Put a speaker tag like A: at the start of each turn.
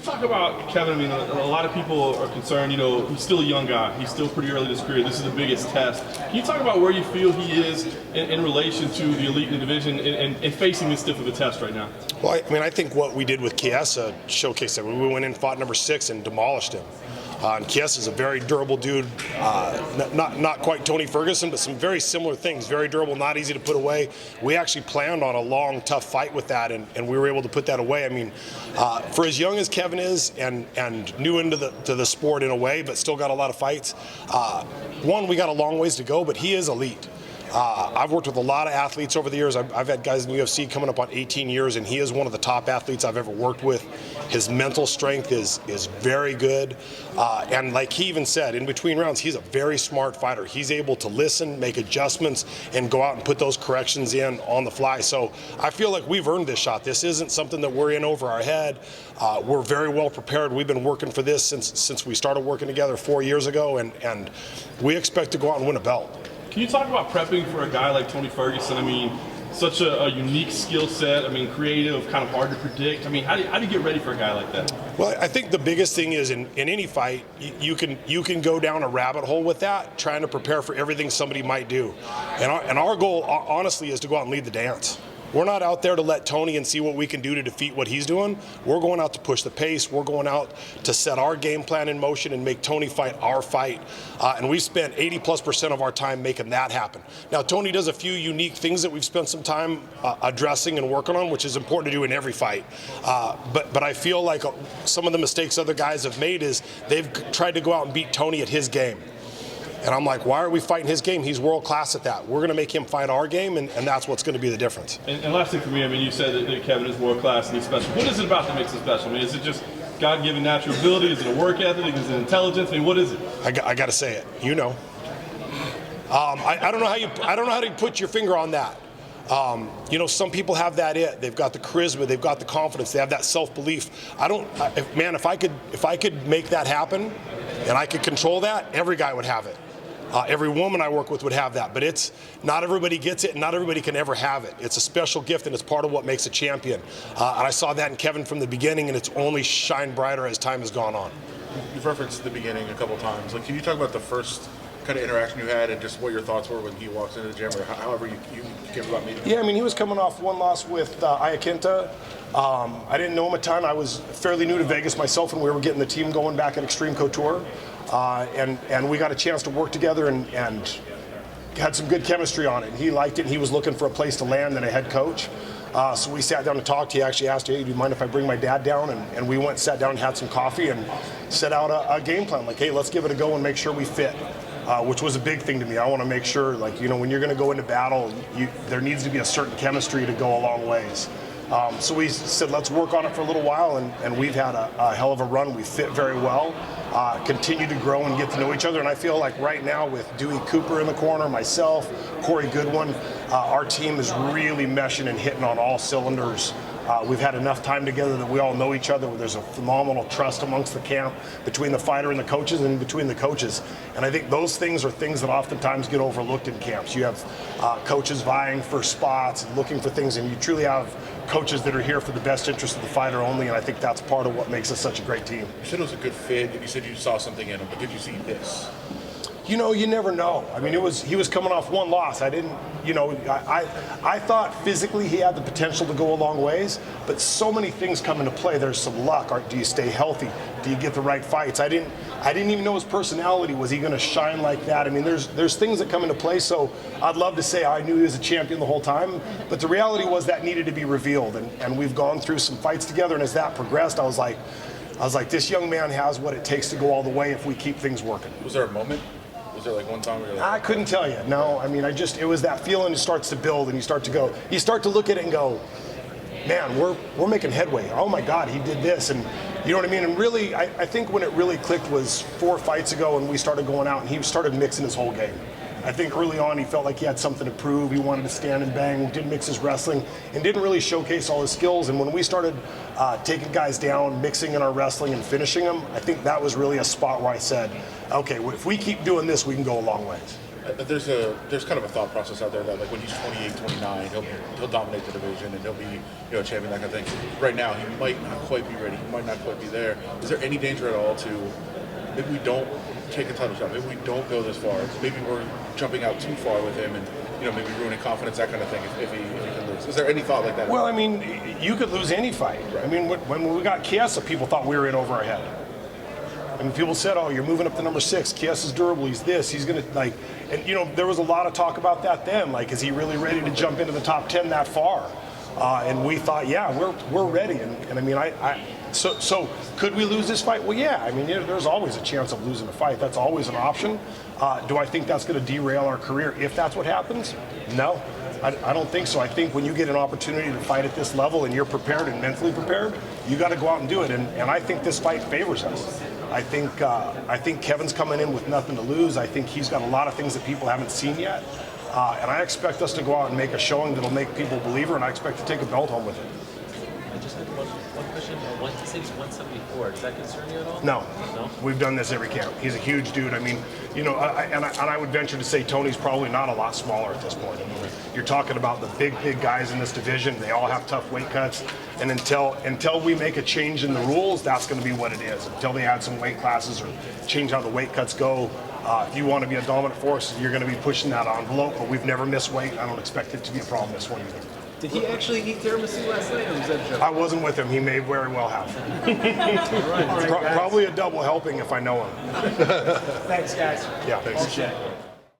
A: talk about Kevin? I mean, a lot of people are concerned, you know, he's still a young guy. He's still pretty early in his career. This is the biggest test. Can you talk about where you feel he is in relation to the elite in the division and facing this stiff of a test right now?
B: Well, I mean, I think what we did with Chiesa showcased that. We went in, fought number 6, and demolished him. And Chiesa is a very durable dude, not quite Tony Ferguson, but some very similar things. Very durable, not easy to put away. We actually planned on a long, tough fight with that, and we were able to put that away. I mean, for as young as Kevin is and new into the sport in a way, but still got a lot of fights, one, we got a long ways to go, but he is elite. I've worked with a lot of athletes over the years. I've had guys in the UFC coming up on 18 years, and he is one of the top athletes I've ever worked with. His mental strength is very good. And like he even said, in between rounds, he's a very smart fighter. He's able to listen, make adjustments, and go out and put those corrections in on the fly. So I feel like we've earned this shot. This isn't something that we're in over our head. We're very well prepared. We've been working for this since we started working together 4 years ago, and we expect to go out and win a belt.
A: Can you talk about prepping for a guy like Tony Ferguson? I mean, such a unique skill set. I mean, creative, kind of hard to predict. I mean, how do you get ready for a guy like that?
B: Well, I think the biggest thing is in any fight, you can go down a rabbit hole with that, trying to prepare for everything somebody might do. And our goal, honestly, is to go out and lead the dance. We're not out there to let Tony and see what we can do to defeat what he's doing. We're going out to push the pace. We're going out to set our game plan in motion and make Tony fight our fight. And we've spent 80+% of our time making that happen. Now, Tony does a few unique things that we've spent some time addressing and working on, which is important to do in every fight. But I feel like some of the mistakes other guys have made is they've tried to go out and beat Tony at his game. And I'm like, why are we fighting his game? He's world class at that. We're going to make him fight our game, and that's what's going to be the difference.
A: And last thing for me, I mean, you said that Kevin is world class and he's special. What is it about that makes him special? I mean, is it just God-given natural ability? Is it a work ethic? Is it intelligence? I mean, what is it?
B: I got to say it. You know. I don't know how you put your finger on that. You know, some people have that it. They've got the charisma, they've got the confidence, they have that self-belief. If I could make that happen and I could control that, every guy would have it. Every woman I work with would have that, but it's not everybody gets it, and not everybody can ever have it. It's a special gift, and it's part of what makes a champion. And I saw that in Kevin from the beginning, and it's only shined brighter as time has gone on.
C: You've referenced the beginning a couple times. Like, can you talk about the first kind of interaction you had and just what your thoughts were when he walks into the gym, or however you came about meeting him?
B: Yeah, I mean, he was coming off one loss with Iaquinta. I didn't know him a ton. I was fairly new to Vegas myself, and we were getting the team going back at Xtreme Couture. And we got a chance to work together and had some good chemistry on it. And he liked it, and he was looking for a place to land and a head coach. So we sat down and talked. He actually asked, hey, do you mind if I bring my dad down? And we went, sat down, and had some coffee, and set out a game plan. Like, hey, let's give it a go and make sure we fit. Which was a big thing to me. I want to make sure, like, you know, when you're going to go into battle, there needs to be a certain chemistry to go a long ways. So we said, let's work on it for a little while, and we've had a hell of a run. We fit very well, continue to grow and get to know each other. And I feel like right now with Dewey Cooper in the corner, myself, Corey Goodwin, our team is really meshing and hitting on all cylinders. We've had enough time together that we all know each other. There's a phenomenal trust amongst the camp, between the fighter and the coaches, and between the coaches. And I think those things are things that oftentimes get overlooked in camps. You have coaches vying for spots and looking for things, and you truly have coaches that are here for the best interest of the fighter only, and I think that's part of what makes us such a great team.
C: You said it was a good fit, and you said you saw something in him, but did you see this?
B: You know, you never know. I mean, he was coming off one loss. I didn't, you know, I thought physically he had the potential to go a long ways, but so many things come into play. There's some luck. Do you stay healthy? Do you get the right fights? I didn't even know his personality. Was he going to shine like that? I mean, there's things that come into play. So I'd love to say I knew he was a champion the whole time, but the reality was that needed to be revealed. And we've gone through some fights together, and as that progressed, I was like, this young man has what it takes to go all the way if we keep things working.
C: Was there a moment? Was there like one time where you're like,
B: I couldn't tell you. No, I mean, it was that feeling. It starts to build, and you start to look at it and go, man, we're making headway. Oh my God, he did this, and you know what I mean? And really, I think when it really clicked was 4 fights ago, when we started going out and he started mixing his whole game. I think early on he felt like he had something to prove. He wanted to stand and bang, didn't mix his wrestling, and didn't really showcase all his skills. And when we started taking guys down, mixing in our wrestling and finishing them, I think that was really a spot where I said, okay, if we keep doing this, we can go a long ways.
C: there's kind of a thought process out there that like when he's 28, 29, he'll dominate the division and he'll be a champion, that kind of thing. Right now, he might not quite be ready. He might not quite be there. Is there any danger at all to maybe we don't take a title shot? Maybe we don't go this far. Maybe we're jumping out too far with him and maybe ruining confidence, that kind of thing. If he can lose, is there any thought like that?
B: Well, I mean, you could lose any fight. I mean, when we got Chiesa, people thought we were in over our head. I mean, people said, "Oh, you're moving up to number 6. Chiesa's durable. He's this. He's gonna like." And there was a lot of talk about that then. Like, is he really ready to jump into the top 10 that far? And we thought, yeah, we're ready. And I mean, so could we lose this fight? Well, yeah. I mean, there's always a chance of losing a fight. That's always an option. Do I think that's going to derail our career if that's what happens? No, I don't think so. I think when you get an opportunity to fight at this level and you're prepared and mentally prepared, you got to go out and do it. And I think this fight favors us. I think Kevin's coming in with nothing to lose. I think he's got a lot of things that people haven't seen yet. And I expect us to go out and make a showing that'll make people believer, and I expect to take a belt home with it.
D: I just had one question. 160, 174. Does that concern you at all?
B: No. We've done this every camp. He's a huge dude. I mean, I would venture to say Tony's probably not a lot smaller at this point. I mean, you're talking about the big guys in this division. They all have tough weight cuts. And until we make a change in the rules, that's going to be what it is. Until they add some weight classes or change how the weight cuts go, if you want to be a dominant force, you're going to be pushing that envelope. But we've never missed weight. I don't expect it to be a problem this one either.
D: Did he actually eat tiramisu last night, or was that a joke?
B: I wasn't with him. He may very well have. Probably a double helping if I know him.
E: Thanks, guys.
B: Yeah.
C: Thanks.